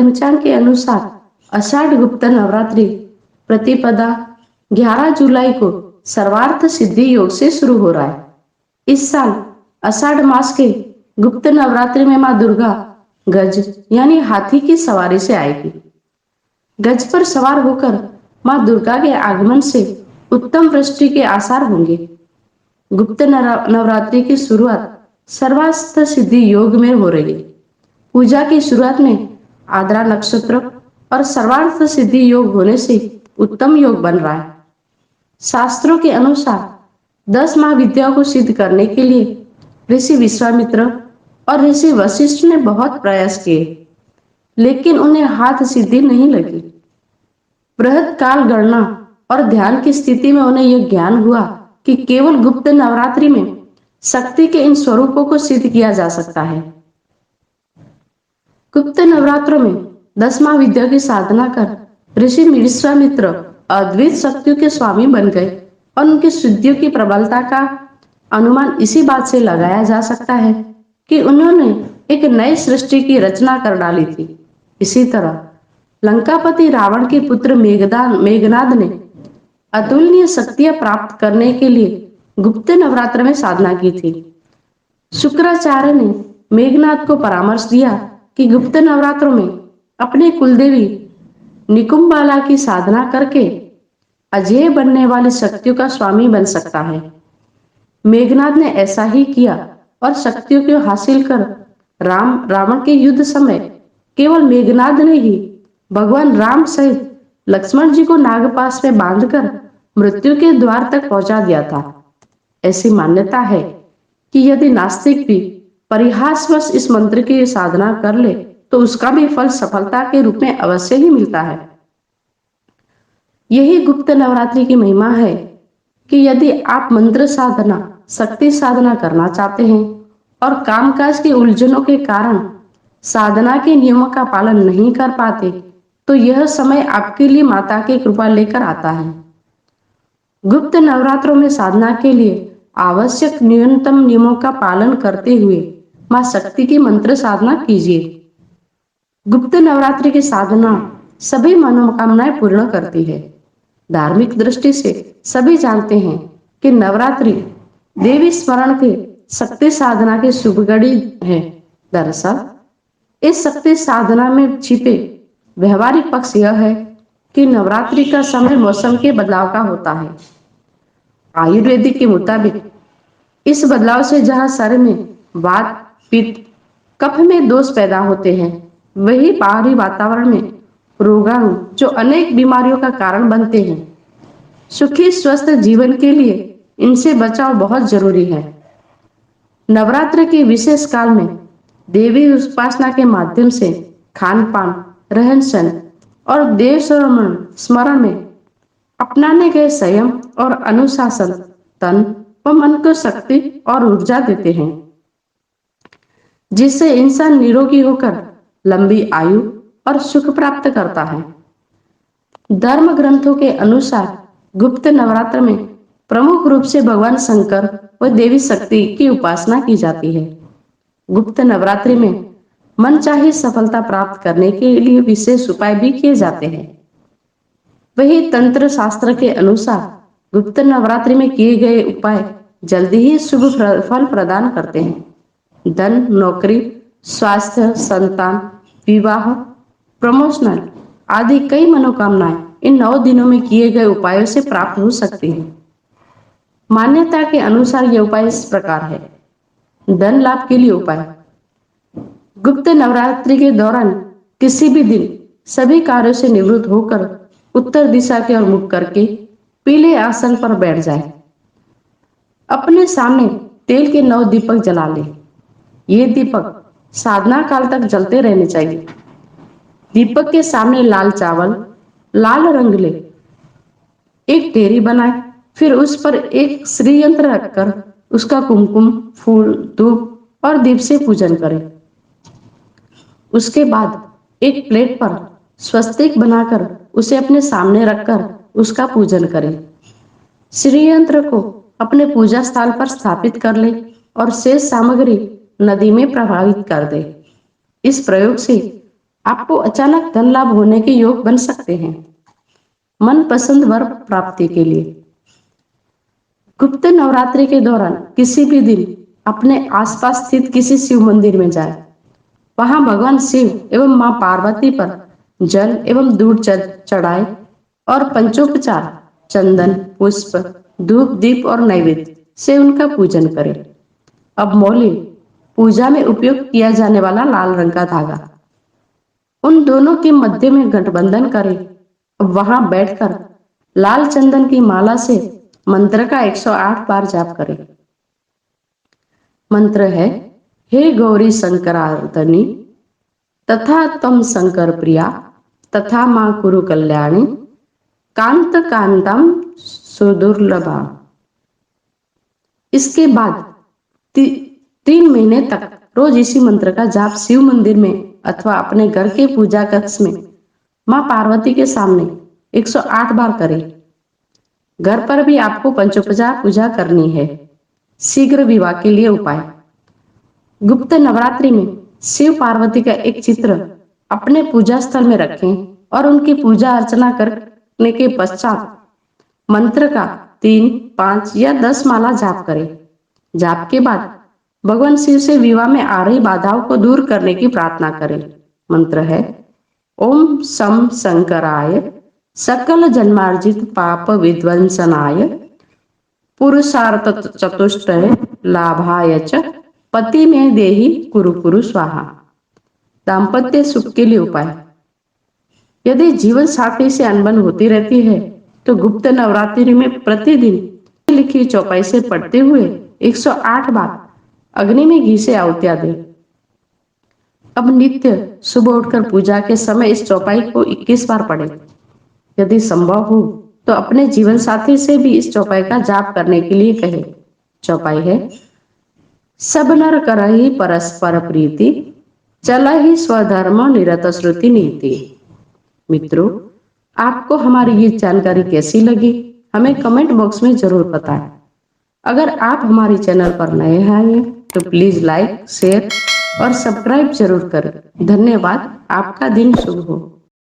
पंचांग के अनुसार आषाढ़ गुप्त नवरात्रि प्रतिपदा 11 जुलाई को सर्वार्थ सिद्धि योग से शुरू हो रहा है। इस साल आषाढ़ मास के गुप्त नवरात्रि में मां दुर्गा गज यानी हाथी की सवारी से आएगी। गज पर सवार होकर मां दुर्गा के आगमन से उत्तम वृष्टि के आसार होंगे। गुप्त नवरात्रि की शुरुआत सर्वार्थ सिद्धि योग में हो रही है। पूजा की शुरुआत में आद्रा नक्षत्र और सर्वार्थ सिद्धि योग होने से उत्तम योग बन रहा है। शास्त्रों के अनुसार 10 महाविद्याओं को सिद्ध करने के लिए ऋषि विश्वामित्र और ऋषि वशिष्ठ ने बहुत प्रयास किए, लेकिन उन्हें हाथ सिद्धि नहीं लगी। बृहद काल गणना और ध्यान की स्थिति में उन्हें यह ज्ञान हुआ कि केवल गुप्त नवरात्रि में शक्ति के इन स्वरूपों को सिद्ध किया जा सकता है। गुप्त नवरात्रों में 10 महाविद्या की साधना कर ऋषि विश्वामित्र अद्वैत शक्तियों के स्वामी बन गए और उनकी सिद्धियों की प्रबलता का अनुमान इसी बात से लगाया जा सकता है कि उन्होंने एक नई सृष्टि की रचना कर डाली थी। इसी तरह लंकापति रावण के पुत्र मेघनाद ने अतुलनीय शक्तियां प्राप्त करने के लिए गुप्त नवरात्र में साधना की थी। शुक्राचार्य ने मेघनाद को परामर्श दिया कि गुप्त नवरात्रों में अपने कुलदेवी निकुंबाला की साधना करके अजेय बनने वाली शक्तियों का स्वामी बन सकता है। मेघनाद ने ऐसा ही किया और शक्तियों को हासिल कर रावण के युद्ध समय केवल मेघनाद ने ही भगवान राम सहित लक्ष्मण जी को नागपाश में बांधकर मृत्यु के द्वार तक पहुंचा दिया था। ऐसी मान्यता है कि यदि नास्तिक भी परिहासवश इस मंत्र की साधना कर ले तो उसका भी फल सफलता के रूप में अवश्य ही मिलता है। यही गुप्त नवरात्रि की महिमा है कि यदि आप मंत्र साधना, शक्ति साधना करना चाहते हैं और कामकाज की उलझनों के कारण साधना के नियमों का पालन नहीं कर पाते, तो यह समय आपके लिए माता की कृपा लेकर आता है। गुप्त नवरात्रों में साधना के लिए आवश्यक न्यूनतम नियमों का पालन करते हुए मां शक्ति की मंत्र साधना कीजिए। गुप्त नवरात्रि की साधना सभी मनोकामनाएं पूर्ण करती है। धार्मिक दृष्टि से सभी जानते हैं कि नवरात्रि देवी स्मरण के शक्ति साधना की शुभ घड़ी है। दरअसल इस शक्ति साधना में छिपे व्यवहारिक पक्ष यह है कि नवरात्रि का समय मौसम के बदलाव का होता है। आयुर्वेदिक के मुताबिक इस बदलाव से जहां शरीर में वात, पित्त, कफ में दोष पैदा होते हैं, वही बाहरी वातावरण में रोगाणु जो अनेक बीमारियों का कारण बनते हैं। सुखी स्वस्थ जीवन के लिए इनसे बचाव बहुत जरूरी है। नवरात्र के विशेष काल में देवी उपासना के माध्यम से खान पान, रहन सहन और देव स्मरण में अपनाने गए संयम और अनुशासन तन व मन को शक्ति और ऊर्जा देते हैं, जिससे इंसान निरोगी होकर लंबी आयु और सुख प्राप्त करता है। धर्म ग्रंथों के अनुसार गुप्त नवरात्र में प्रमुख रूप से भगवान शंकर व देवी शक्ति की उपासना की जाती है। गुप्त नवरात्रि में मनचाही सफलता प्राप्त करने के लिए विशेष उपाय भी किए जाते हैं। वही तंत्र शास्त्र के अनुसार गुप्त नवरात्रि में किए गए उपाय जल्दी ही शुभ फल प्रदान करते हैं। धन, नौकरी, स्वास्थ्य, संतान, विवाह, प्रमोशनल आदि कई मनोकामनाएं इन 9 दिनों में किए गए उपायों से प्राप्त हो सकती हैं। मान्यता के अनुसार ये उपाय इस प्रकार है। धन लाभ के लिए उपाय। गुप्त नवरात्रि के दौरान किसी भी दिन सभी कार्यों से निवृत्त होकर उत्तर दिशा की ओर मुख करके पीले आसन पर बैठ जाए। अपने सामने तेल के 9 दीपक जला ले। ये दीपक साधना काल तक जलते रहने चाहिए। दीपक के सामने लाल चावल, लाल रंग ले एक ढेरी बनाए, फिर उस पर एक श्री यंत्र रखकर उसका कुमकुम, फूल, धूप और दीप से पूजन करें। उसके बाद एक प्लेट पर स्वस्तिक बनाकर उसे अपने सामने रखकर उसका पूजन करें। श्री यंत्र को अपने पूजा स्थल पर स्थापित कर ले और शेष सामग्री नदी में प्रवाहित कर दे। इस प्रयोग से आपको अचानक धन लाभ होने के योग बन सकते हैं। मनपसंद वर प्राप्ति के लिए गुप्त नवरात्रि के दौरान किसी भी दिन अपने आसपास स्थित किसी शिव मंदिर में जाएं। वहां भगवान शिव एवं मां पार्वती पर जल एवं दूध चढ़ाए और पंचोपचार चंदन, पुष्प, धूप, दीप और नैवेद्य से उनका पूजन करें। अब मौली, पूजा में उपयोग किया जाने वाला लाल रंग का धागा, उन दोनों के मध्य में गठबंधन करें। अब वहां बैठकर लाल चंदन की माला से मंत्र का 108 बार जाप करें। मंत्र है, हे गौरी शंकरार्दनी तथा तम शंकर प्रिया तथा मां कुरु कल्याणी कांत कांतम सुदुर्लभा। इसके बाद 3 महीने तक रोज इसी मंत्र का जाप शिव मंदिर में अथवा अपने घर के पूजा कक्ष में मां पार्वती के सामने 108 बार करें। घर पर भी आपको पंचोपचार पूजा करनी है। शीघ्र विवाह के लिए उपाय। गुप्त नवरात्रि में शिव पार्वती का एक चित्र अपने पूजा स्थल में रखें और उनकी पूजा अर्चना करने के पश्चात मंत्र का 3, 5 या 10 माला जाप करें। जाप के बाद भगवान शिव से विवाह में आ रही बाधाओं को दूर करने की प्रार्थना करें। मंत्र है, ओम सम शंकराय सकल जन्मार्जित पाप विध्वंसनाय पुरुषार्थ चतुष्टय लाभाय च पति में देही कुरु कुरु स्वाहा। दाम्पत्य सुख के लिए उपाय। यदि जीवन साथी से अनबन होती रहती है तो गुप्त नवरात्रि में प्रतिदिन लिखी चौपाई से पढ़ते हुए 108 बार अग्नि में घी से आहुतियां दें। अब नित्य सुबह उठकर पूजा के समय इस चौपाई को 21 बार पढ़ें। यदि संभव हो तो अपने जीवन साथी से भी इस चौपाई का जाप करने के लिए कहें। चौपाई है, सब नर करहि परस्पर प्रीति चलहि स्वधर्म निरत श्रुति नीति। मित्रों, आपको हमारी ये जानकारी कैसी लगी हमें कमेंट बॉक्स में जरूर बताएं। अगर आप हमारे चैनल पर नए हैं तो प्लीज लाइक, शेयर और सब्सक्राइब जरूर करें। धन्यवाद। आपका दिन शुभ हो।